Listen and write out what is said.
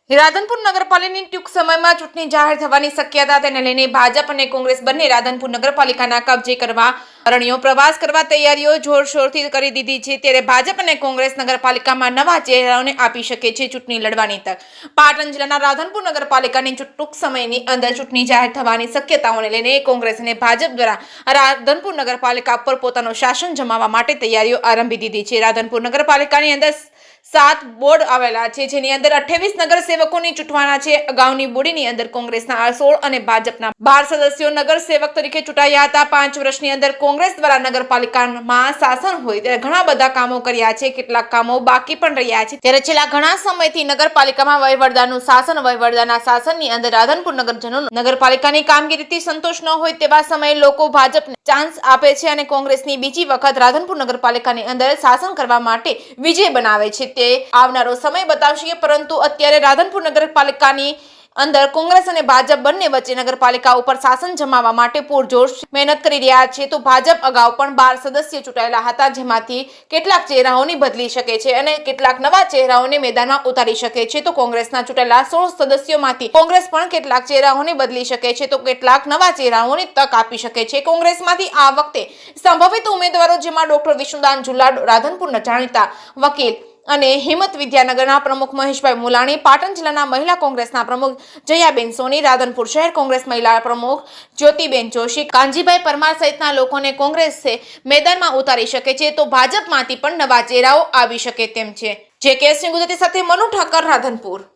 રાધનપુર નગરપાલિકાની ટૂંક સમયમાં ચૂંટણી જાહેર થવાની શક્યતા તેને લઈને ભાજપ અને કોંગ્રેસ બંને રાધનપુર નગરપાલિકાના કબજે કરવા અરણ્યો પ્રવાસ કરવા તૈયારીઓ જોરશોરથી કરી દીધી છે। ત્યારે ભાજપ અને કોંગ્રેસ નગરપાલિકામાં નવા ચહેરાઓને આપી શકે છે ચૂંટણી લડવાની તક। પાટણ જિલ્લાના રાધનપુર નગરપાલિકાની ટૂંક સમયની અંદર ચૂંટણી જાહેર થવાની શક્યતાઓને લઈને કોંગ્રેસ અને ભાજપ દ્વારા રાધનપુર નગરપાલિકા પર પોતાનું શાસન જમાવવા માટે તૈયારીઓ આરંભી દીધી છે। રાધનપુર નગરપાલિકાની અંદર 7 બોર્ડ આવેલા છે, જેની અંદર 28 નગરસેવકોની ચૂંટવાના છે। અગાઉની બોડીની અંદર કોંગ્રેસના 16 અને ભાજપના 12 સદસ્યો નગરસેવક તરીકે ચૂંટાયા હતા। 5 વર્ષની અંદર કોંગ્રેસ દ્વારા નગરપાલિકામાં શાસન હોય ત્યારે ઘણા બધા કામો કર્યા છે, કેટલાક કામો બાકી પણ રહ્યા છે। ત્યારે છેલ્લા ઘણા સમયથી નગરપાલિકામાં વહીવટદારના શાસનની અંદર રાધનપુર નગરજનો નગરપાલિકાની કામગીરીથી સંતોષ ન હોય તેવા સમયે લોકો ભાજપને ચાન્સ આપે છે અને કોંગ્રેસની બીજી વખત રાધનપુર નગરપાલિકાની અંદર શાસન કરવા માટે વિજય બનાવે છે। તે આવનારો સમય બતાવશે, પરંતુ અત્યારે રાધનપુર નગરપાલિકાની અંદર કોંગ્રેસ અને ભાજપ બંને વચ્ચે નગરપાલિકા ઉપર શાસન જમાવવા માટે પૂરજોશ મહેનત કરી રહ્યા છે। તો ભાજપ અગાઉ પણ 12 સદસ્યો ચૂંટાયેલા હતા, જેમાંથી કેટલાક ચહેરાઓની બદલી શકે છે અને કેટલાક નવા ચહેરાઓને મેદાનમાં ઉતારી શકે છે। તો કોંગ્રેસના ચૂંટાયેલા 16 સદસ્યોમાંથી કોંગ્રેસ પણ કેટલાક ચહેરાઓને બદલી શકે છે, તો કેટલાક નવા ચહેરાઓને તક આપી શકે છે। કોંગ્રેસમાંથી આ વખતે સંભવિત ઉમેદવારો જેમાં ડોક્ટર વિષ્ણુદાન ઝુલ્લા, રાધનપુરના જાણીતા વકીલ અને હિંમત વિદ્યાનગરના પ્રમુખ મહેશભાઈ મુલાણી, પાટણ જિલ્લાના મહિલા કોંગ્રેસના પ્રમુખ જયાબેન સોની, રાધનપુર શહેર કોંગ્રેસ મહિલા પ્રમુખ જ્યોતિબેન જોશી, કાનજીભાઈ પરમાર સહિતના લોકોને કોંગ્રેસે મેદાનમાં ઉતારી શકે છે। તો ભાજપમાંથી પણ નવા ચહેરાઓ આવી શકે તેમ છે। જે કેસની ગુજરાતી સાથે મનુ ઠાકર, રાધનપુર।